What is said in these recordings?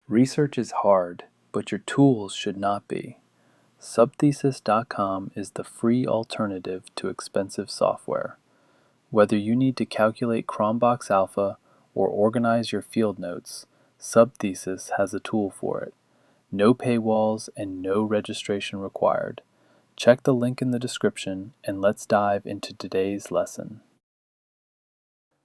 Research is hard, but your tools should not be. Subthesis.com is the free alternative to expensive software. Whether you need to calculate Cronbach's alpha or organize your field notes, Subthesis has a tool for it. No paywalls and no registration required. Check the link in the description and let's dive into today's lesson.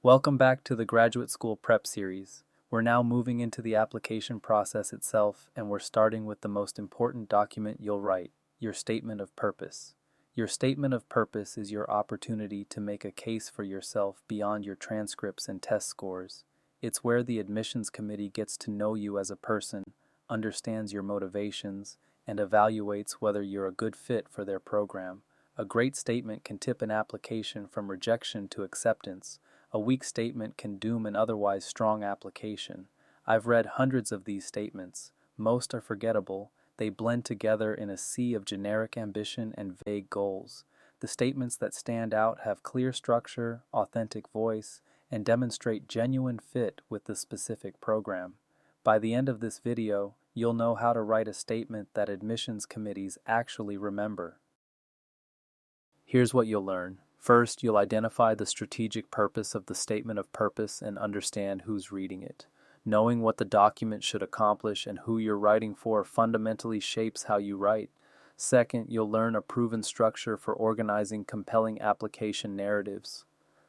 Welcome back to the Graduate School Prep Series. We're now moving into the application process itself, and we're starting with the most important document you'll write, your statement of purpose. Your statement of purpose is your opportunity to make a case for yourself beyond your transcripts and test scores. It's where the admissions committee gets to know you as a person, understands your motivations, and evaluates whether you're a good fit for their program. A great statement can tip an application from rejection to acceptance. A weak statement can doom an otherwise strong application. I've read hundreds of these statements. Most are forgettable. They blend together in a sea of generic ambition and vague goals. The statements that stand out have clear structure, authentic voice, and demonstrate genuine fit with the specific program. By the end of this video, you'll know how to write a statement that admissions committees actually remember. Here's what you'll learn. First, you'll identify the strategic purpose of the statement of purpose and understand who's reading it. Knowing what the document should accomplish and who you're writing for fundamentally shapes how you write. Second, you'll learn a proven structure for organizing compelling application narratives.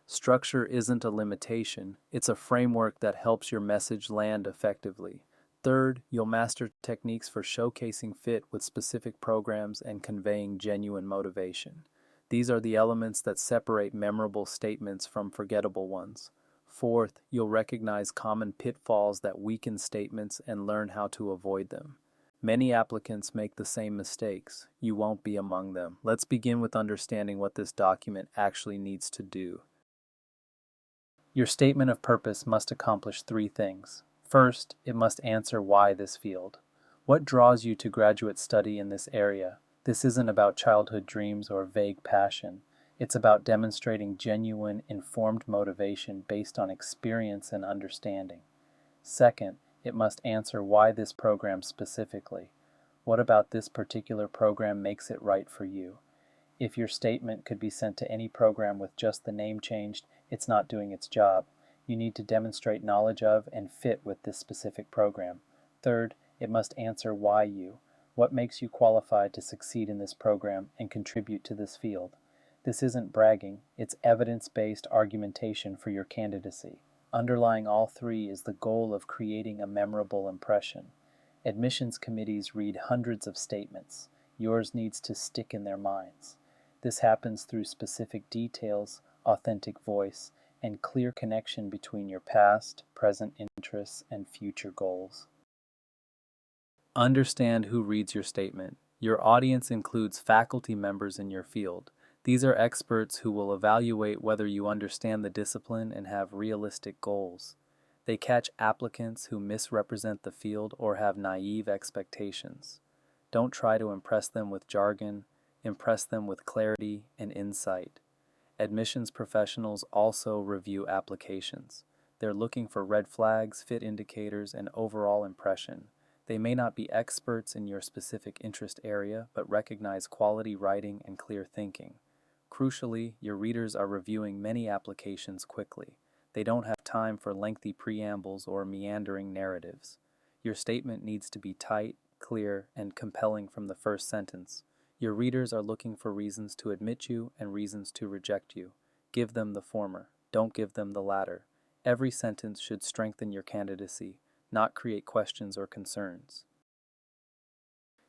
Structure isn't a limitation, it's a framework that helps your message land effectively. Third, you'll master techniques for showcasing fit with specific programs and conveying genuine motivation. These are the elements that separate memorable statements from forgettable ones. Fourth, you'll recognize common pitfalls that weaken statements and learn how to avoid them. Many applicants make the same mistakes. You won't be among them. Let's begin with understanding what this document actually needs to do. Your statement of purpose must accomplish three things. First, it must answer why this field. What draws you to graduate study in this area? This isn't about childhood dreams or vague passion. It's about demonstrating genuine, informed motivation based on experience and understanding. Second, it must answer why this program specifically. What about this particular program makes it right for you? If your statement could be sent to any program with just the name changed, it's not doing its job. You need to demonstrate knowledge of and fit with this specific program. Third, it must answer why you. What makes you qualified to succeed in this program and contribute to this field? This isn't bragging, it's evidence-based argumentation for your candidacy. Underlying all three is the goal of creating a memorable impression. Admissions committees read hundreds of statements. Yours needs to stick in their minds. This happens through specific details, authentic voice, and clear connection between your past, present interests, and future goals. Understand who reads your statement. Your audience includes faculty members in your field. These are experts who will evaluate whether you understand the discipline and have realistic goals. They catch applicants who misrepresent the field or have naive expectations. Don't try to impress them with jargon, impress them with clarity and insight. Admissions professionals also review applications. They're looking for red flags, fit indicators, and overall impression. They may not be experts in your specific interest area, but recognize quality writing and clear thinking. Crucially, your readers are reviewing many applications quickly. They don't have time for lengthy preambles or meandering narratives. Your statement needs to be tight, clear, and compelling from the first sentence. Your readers are looking for reasons to admit you and reasons to reject you. Give them the former. Don't give them the latter. Every sentence should strengthen your candidacy, not create questions or concerns.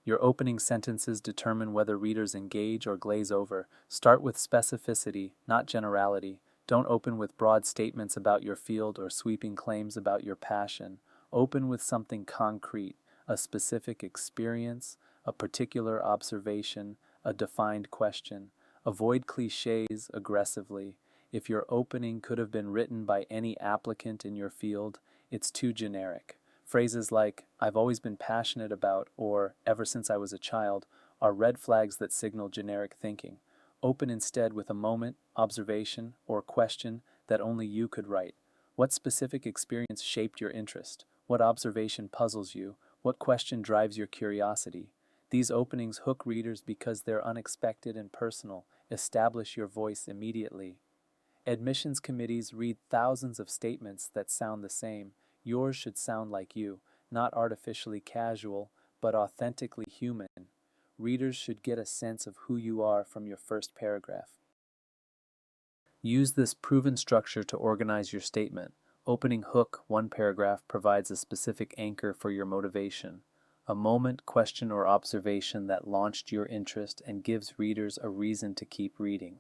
Your opening sentences determine whether readers engage or glaze over. Start with specificity, not generality. Don't open with broad statements about your field or sweeping claims about your passion. Open with something concrete, a specific experience, a particular observation, a defined question. Avoid cliches aggressively. If your opening could have been written by any applicant in your field, it's too generic. Phrases like, "I've always been passionate about," or "ever since I was a child," are red flags that signal generic thinking. Open instead with a moment, observation, or question that only you could write. What specific experience shaped your interest? What observation puzzles you? What question drives your curiosity? These openings hook readers because they're unexpected and personal. Establish your voice immediately. Admissions committees read thousands of statements that sound the same. Yours should sound like you, not artificially casual, but authentically human. Readers should get a sense of who you are from your first paragraph. Use this proven structure to organize your statement. Opening hook, one paragraph, provides a specific anchor for your motivation, a moment, question, or observation that launched your interest and gives readers a reason to keep reading.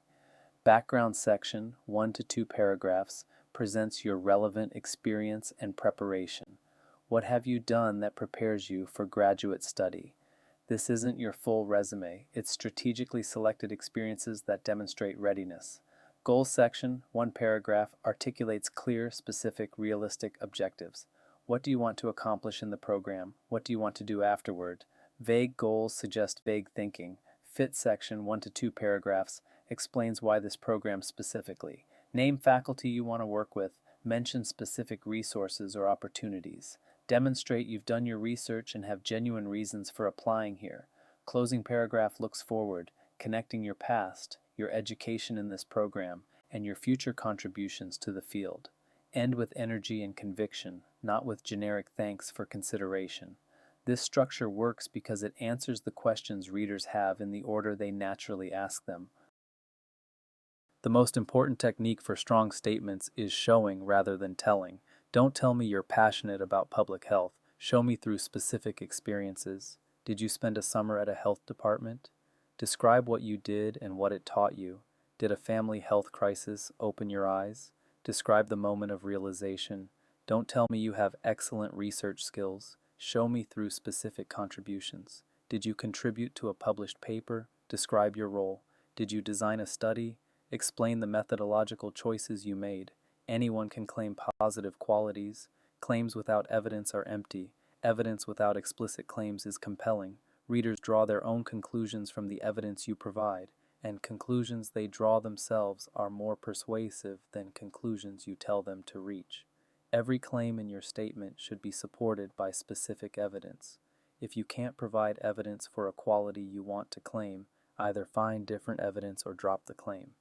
Background section, 1 to 2 paragraphs, presents your relevant experience and preparation. What have you done that prepares you for graduate study? This isn't your full resume. It's strategically selected experiences that demonstrate readiness. Goals section, 1 paragraph, articulates clear, specific, realistic objectives. What do you want to accomplish in the program? What do you want to do afterward? Vague goals suggest vague thinking. Fit section, 1 to 2 paragraphs, explains why this program specifically. Name faculty you want to work with. Mention specific resources or opportunities. Demonstrate you've done your research and have genuine reasons for applying here. Closing paragraph looks forward, connecting your past, your education in this program, and your future contributions to the field. End with energy and conviction, not with generic thanks for consideration. This structure works because it answers the questions readers have in the order they naturally ask them. The most important technique for strong statements is showing rather than telling. Don't tell me you're passionate about public health. Show me through specific experiences. Did you spend a summer at a health department? Describe what you did and what it taught you. Did a family health crisis open your eyes? Describe the moment of realization. Don't tell me you have excellent research skills. Show me through specific contributions. Did you contribute to a published paper? Describe your role. Did you design a study? Explain the methodological choices you made. Anyone can claim positive qualities. Claims without evidence are empty. Evidence without explicit claims is compelling. Readers draw their own conclusions from the evidence you provide, and conclusions they draw themselves are more persuasive than conclusions you tell them to reach. Every claim in your statement should be supported by specific evidence. If you can't provide evidence for a quality you want to claim, either find different evidence or drop the claim.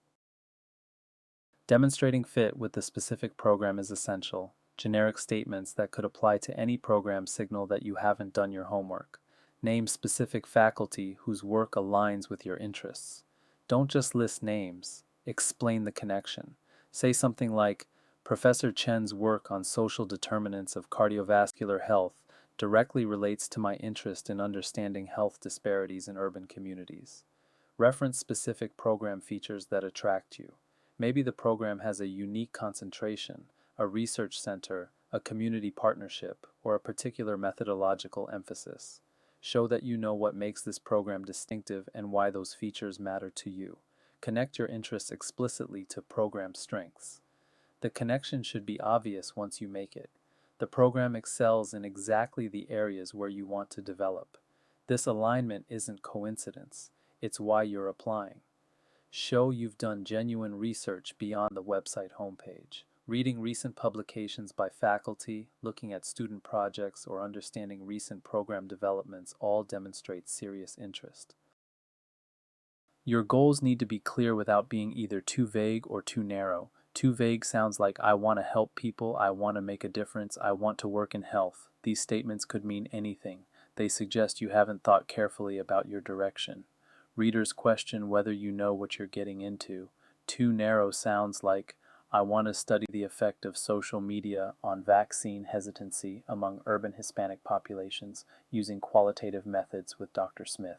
Demonstrating fit with the specific program is essential. Generic statements that could apply to any program signal that you haven't done your homework. Name specific faculty whose work aligns with your interests. Don't just list names, explain the connection. Say something like, Professor Chen's work on social determinants of cardiovascular health directly relates to my interest in understanding health disparities in urban communities. Reference specific program features that attract you. Maybe the program has a unique concentration, a research center, a community partnership, or a particular methodological emphasis. Show that you know what makes this program distinctive and why those features matter to you. Connect your interests explicitly to program strengths. The connection should be obvious once you make it. The program excels in exactly the areas where you want to develop. This alignment isn't coincidence. It's why you're applying. Show you've done genuine research beyond the website homepage. Reading recent publications by faculty, looking at student projects, or understanding recent program developments all demonstrate serious interest. Your goals need to be clear without being either too vague or too narrow. Too vague sounds like I want to help people, I want to make a difference, I want to work in health. These statements could mean anything. They suggest you haven't thought carefully about your direction. Readers question whether you know what you're getting into. Too narrow sounds like, I want to study the effect of social media on vaccine hesitancy among urban Hispanic populations using qualitative methods with Dr. Smith.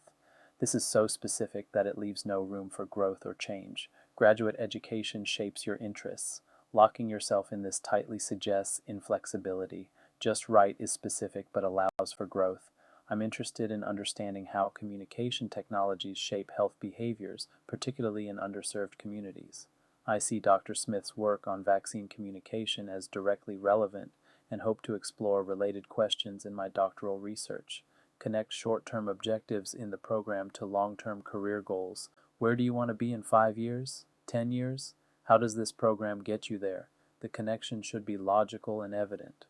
This is so specific that it leaves no room for growth or change. Graduate education shapes your interests. Locking yourself in this tightly suggests inflexibility. Just right is specific but allows for growth. I'm interested in understanding how communication technologies shape health behaviors, particularly in underserved communities. I see Dr. Smith's work on vaccine communication as directly relevant and hope to explore related questions in my doctoral research. Connect short-term objectives in the program to long-term career goals. Where do you want to be in 5 years? 10 years? How does this program get you there? The connection should be logical and evident.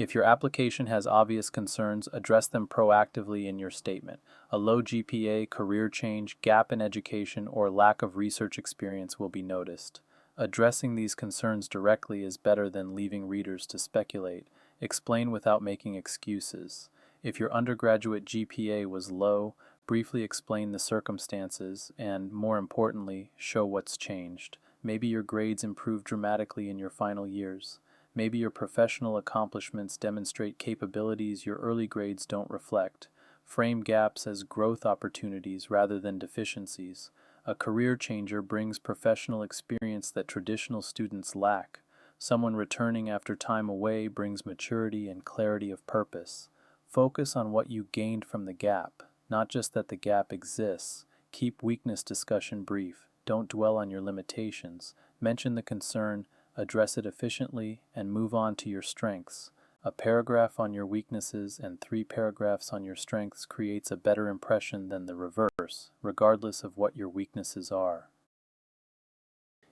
If your application has obvious concerns, address them proactively in your statement. A low GPA, career change, gap in education, or lack of research experience will be noticed. Addressing these concerns directly is better than leaving readers to speculate. Explain without making excuses. If your undergraduate GPA was low, briefly explain the circumstances and, more importantly, show what's changed. Maybe your grades improved dramatically in your final years. Maybe your professional accomplishments demonstrate capabilities your early grades don't reflect. Frame gaps as growth opportunities rather than deficiencies. A career changer brings professional experience that traditional students lack. Someone returning after time away brings maturity and clarity of purpose. Focus on what you gained from the gap, not just that the gap exists. Keep weakness discussion brief. Don't dwell on your limitations. Mention the concern, address it efficiently, and move on to your strengths. A paragraph on your weaknesses and 3 paragraphs on your strengths creates a better impression than the reverse, regardless of what your weaknesses are.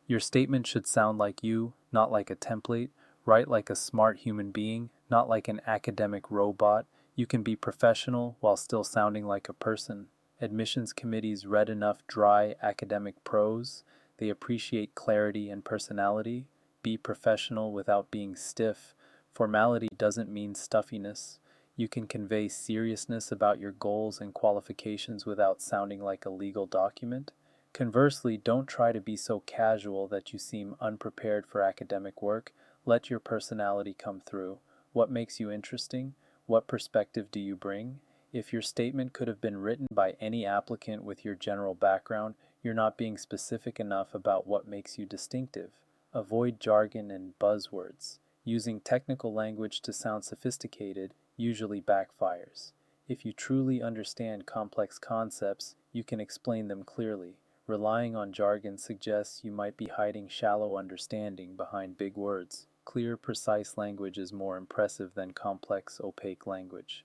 Your statement should sound like you, not like a template. Write like a smart human being, not like an academic robot. You can be professional while still sounding like a person. Admissions committees read enough dry academic prose. They appreciate clarity and personality. Be professional without being stiff. Formality doesn't mean stuffiness. You can convey seriousness about your goals and qualifications without sounding like a legal document. Conversely, don't try to be so casual that you seem unprepared for academic work. Let your personality come through. What makes you interesting? What perspective do you bring? If your statement could have been written by any applicant with your general background, you're not being specific enough about what makes you distinctive. Avoid jargon and buzzwords. Using technical language to sound sophisticated usually backfires. If you truly understand complex concepts, you can explain them clearly. Relying on jargon suggests you might be hiding shallow understanding behind big words. Clear, precise language is more impressive than complex, opaque language.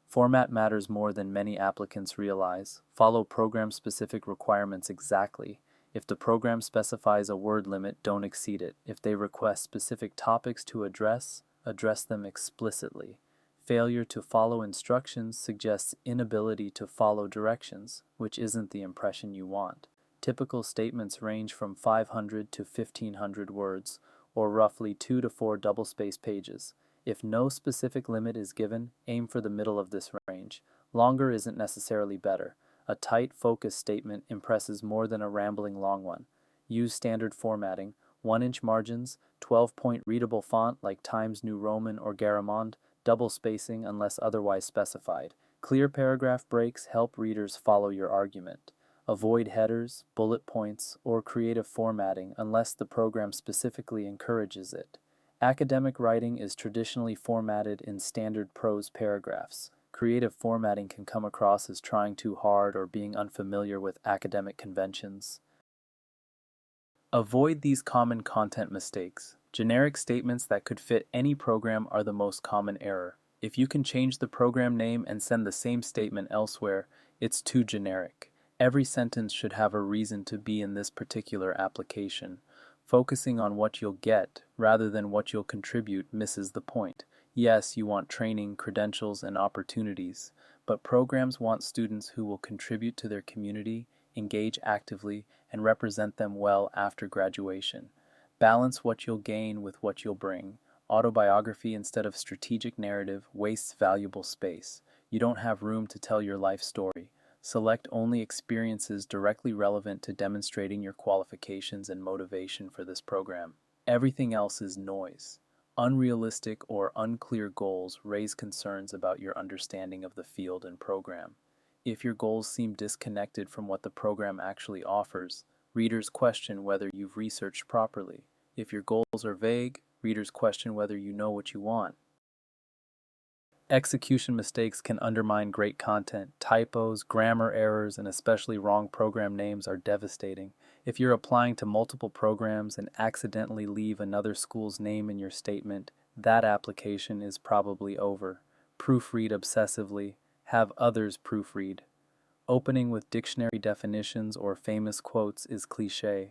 Format matters more than many applicants realize. Follow program-specific requirements exactly. If the program specifies a word limit, don't exceed it. If they request specific topics to address them explicitly. Failure to follow instructions suggests inability to follow directions, which isn't the impression you want. Typical statements range from 500 to 1500 words, or roughly 2 to 4 double-spaced pages. If no specific limit is given, aim for the middle of this range. Longer isn't necessarily better. A tight, focused statement impresses more than a rambling long one. Use standard formatting, 1-inch margins, 12-point readable font like Times New Roman or Garamond, double spacing unless otherwise specified. Clear paragraph breaks help readers follow your argument. Avoid headers, bullet points, or creative formatting unless the program specifically encourages it. Academic writing is traditionally formatted in standard prose paragraphs. Creative formatting can come across as trying too hard or being unfamiliar with academic conventions. Avoid these common content mistakes. Generic statements that could fit any program are the most common error. If you can change the program name and send the same statement elsewhere, it's too generic. Every sentence should have a reason to be in this particular application. Focusing on what you'll get rather than what you'll contribute misses the point. Yes, you want training, credentials, and opportunities, but programs want students who will contribute to their community, engage actively, and represent them well after graduation. Balance what you'll gain with what you'll bring. Autobiography instead of strategic narrative wastes valuable space. You don't have room to tell your life story. Select only experiences directly relevant to demonstrating your qualifications and motivation for this program. Everything else is noise. Unrealistic or unclear goals raise concerns about your understanding of the field and program. If your goals seem disconnected from what the program actually offers, readers question whether you've researched properly. If your goals are vague, readers question whether you know what you want. Execution mistakes can undermine great content. Typos, grammar errors, and especially wrong program names are devastating. If you're applying to multiple programs and accidentally leave another school's name in your statement, that application is probably over. Proofread obsessively. Have others proofread. Opening with dictionary definitions or famous quotes is cliché.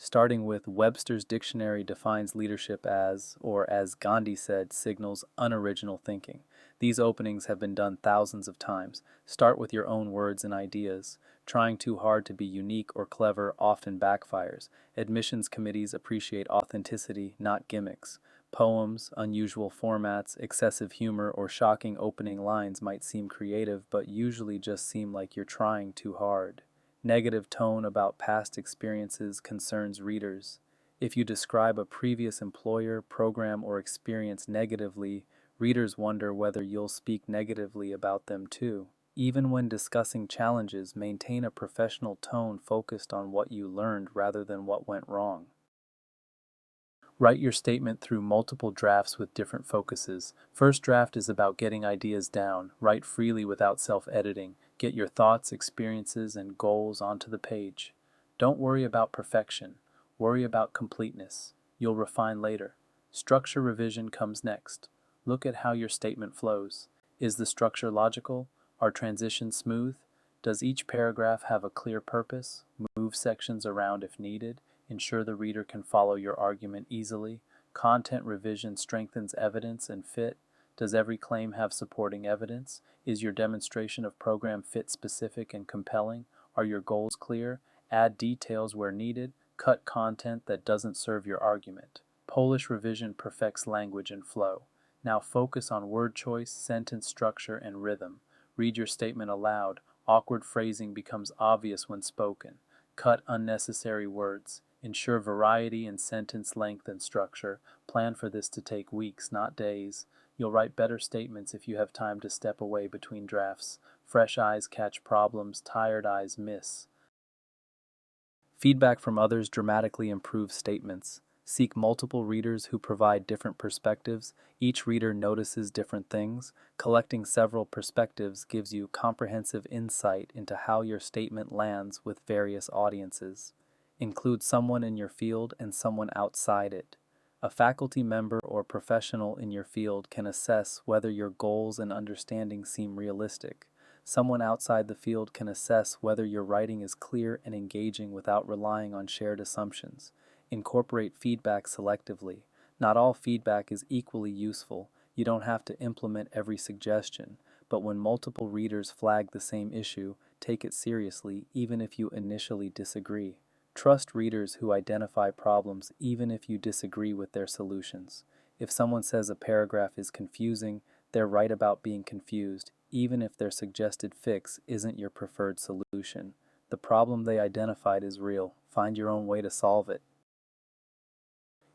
starting with Webster's dictionary defines leadership as, or as Gandhi said, signals unoriginal thinking. These openings have been done thousands of times. Start with your own words and ideas. Trying too hard to be unique or clever often backfires. Admissions committees appreciate authenticity, not gimmicks. Poems, unusual formats, excessive humor, or shocking opening lines might seem creative, but usually just seem like you're trying too hard. Negative tone about past experiences concerns readers. If you describe a previous employer, program, or experience negatively, readers wonder whether you'll speak negatively about them too. Even when discussing challenges, maintain a professional tone focused on what you learned rather than what went wrong. Write your statement through multiple drafts with different focuses. First draft is about getting ideas down. Write freely without self-editing. Get your thoughts, experiences, and goals onto the page. Don't worry about perfection. Worry about completeness. You'll refine later. Structure revision comes next. Look at how your statement flows. Is the structure logical? Are transitions smooth? Does each paragraph have a clear purpose? Move sections around if needed. Ensure the reader can follow your argument easily. Content revision strengthens evidence and fit. Does every claim have supporting evidence? Is your demonstration of program fit specific and compelling? Are your goals clear? Add details where needed. Cut content that doesn't serve your argument. Polish revision perfects language and flow. Now focus on word choice, sentence structure, and rhythm. Read your statement aloud. Awkward phrasing becomes obvious when spoken. Cut unnecessary words. Ensure variety in sentence length and structure. Plan for this to take weeks, not days. You'll write better statements if you have time to step away between drafts. Fresh eyes catch problems, tired eyes miss. Feedback from others dramatically improves statements. Seek multiple readers who provide different perspectives. Each reader notices different things. Collecting several perspectives gives you comprehensive insight into how your statement lands with various audiences. Include someone in your field and someone outside it. A faculty member or professional in your field can assess whether your goals and understanding seem realistic. Someone outside the field can assess whether your writing is clear and engaging without relying on shared assumptions. Incorporate feedback selectively. Not all feedback is equally useful. You don't have to implement every suggestion, but when multiple readers flag the same issue, take it seriously even if you initially disagree. Trust readers who identify problems even if you disagree with their solutions. If someone says a paragraph is confusing, they're right about being confused, even if their suggested fix isn't your preferred solution. The problem they identified is real. Find your own way to solve it.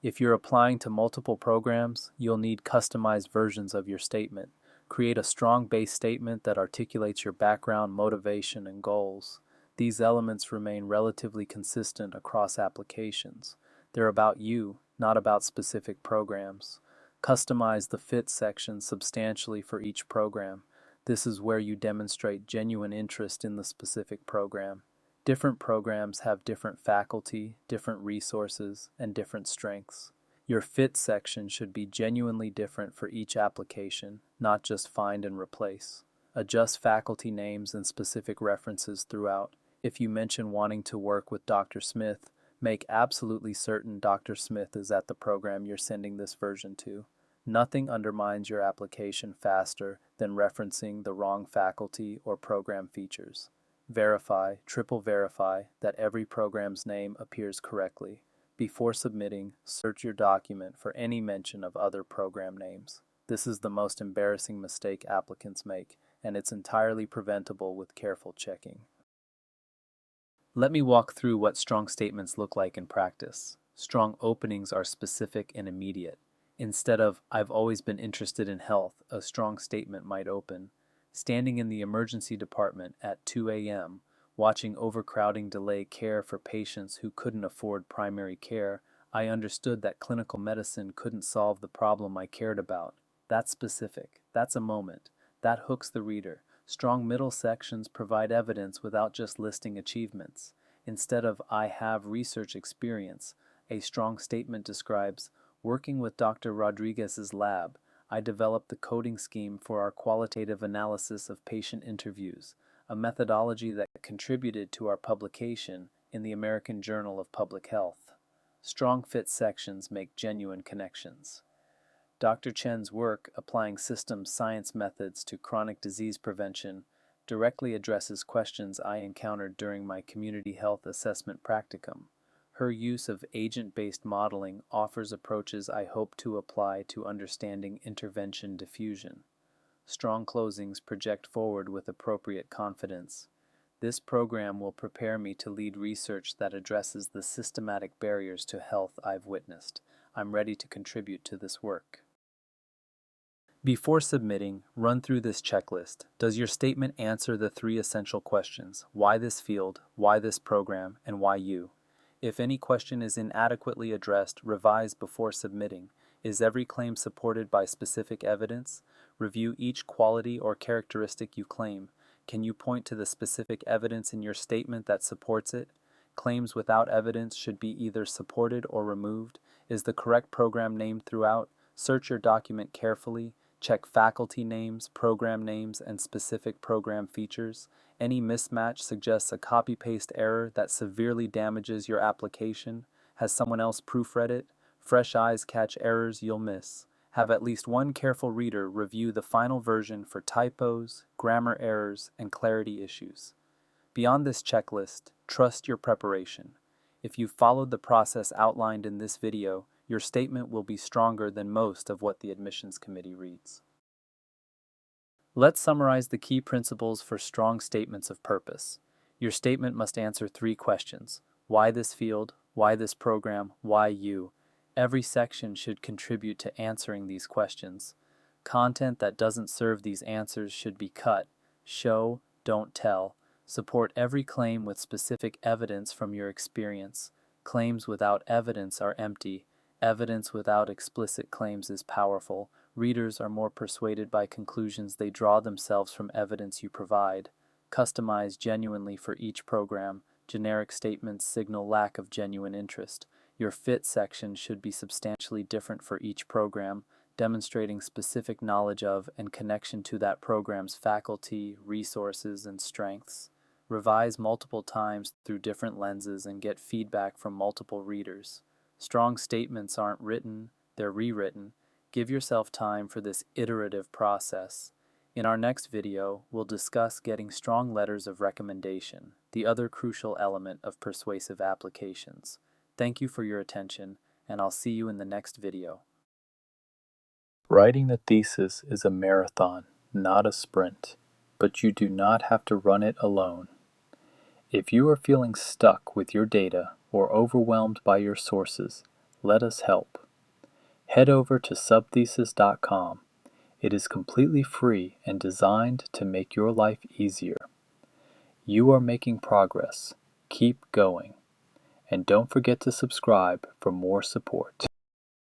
If you're applying to multiple programs, you'll need customized versions of your statement. Create a strong base statement that articulates your background, motivation, and goals. These elements remain relatively consistent across applications. They're about you, not about specific programs. Customize the fit section substantially for each program. This is where you demonstrate genuine interest in the specific program. Different programs have different faculty, different resources, and different strengths. Your fit section should be genuinely different for each application, not just find and replace. Adjust faculty names and specific references throughout. If you mention wanting to work with Dr. Smith, make absolutely certain Dr. Smith is at the program you're sending this version to. Nothing undermines your application faster than referencing the wrong faculty or program features. Verify, triple verify, that every program's name appears correctly. Before submitting, search your document for any mention of other program names. This is the most embarrassing mistake applicants make, and it's entirely preventable with careful checking. Let me walk through what strong statements look like in practice. Strong openings are specific and immediate. Instead of, "I've always been interested in health," a strong statement might open, "Standing in the emergency department at 2 a.m., watching overcrowding delay care for patients who couldn't afford primary care, I understood that clinical medicine couldn't solve the problem I cared about." That's specific. That's a moment. That hooks the reader. Strong middle sections provide evidence without just listing achievements. Instead of, "I have research experience," a strong statement describes, "Working with Dr. Rodriguez's lab, I developed the coding scheme for our qualitative analysis of patient interviews, a methodology that contributed to our publication in the American Journal of Public Health." Strong fit sections make genuine connections. Dr. Chen's work applying systems science methods to chronic disease prevention directly addresses questions I encountered during my community health assessment practicum. Her use of agent-based modeling offers approaches I hope to apply to understanding intervention diffusion. Strong closings project forward with appropriate confidence. This program will prepare me to lead research that addresses the systematic barriers to health I've witnessed. I'm ready to contribute to this work. Before submitting, run through this checklist. Does your statement answer the 3 essential questions? Why this field, why this program, and why you? If any question is inadequately addressed, revise before submitting. Is every claim supported by specific evidence? Review each quality or characteristic you claim. Can you point to the specific evidence in your statement that supports it? Claims without evidence should be either supported or removed. Is the correct program named throughout? Search your document carefully. Check faculty names, program names, and specific program features. Any mismatch suggests a copy-paste error that severely damages your application. Has someone else proofread it? Fresh eyes catch errors you'll miss. Have at least one careful reader review the final version for typos, grammar errors, and clarity issues. Beyond this checklist, trust your preparation. If you followed the process outlined in this video, your statement will be stronger than most of what the admissions committee reads. Let's summarize the key principles for strong statements of purpose. Your statement must answer 3 questions. Why this field? Why this program? Why you? Every section should contribute to answering these questions. Content that doesn't serve these answers should be cut. Show, don't tell. Support every claim with specific evidence from your experience. Claims without evidence are empty. Evidence without explicit claims is powerful. Readers are more persuaded by conclusions they draw themselves from evidence you provide. Customize genuinely for each program. Generic statements signal lack of genuine interest. Your fit section should be substantially different for each program, demonstrating specific knowledge of and connection to that program's faculty, resources, and strengths. Revise multiple times through different lenses and get feedback from multiple readers. Strong statements aren't written, they're rewritten. Give yourself time for this iterative process. In our next video, we'll discuss getting strong letters of recommendation, the other crucial element of persuasive applications. Thank you for your attention, and I'll see you in the next video. Writing the thesis is a marathon, not a sprint, but you do not have to run it alone. If you are feeling stuck with your data or overwhelmed by your sources, let us help. Head over to subthesis.com. It is completely free and designed to make your life easier. You are making progress. Keep going. And don't forget to subscribe for more support.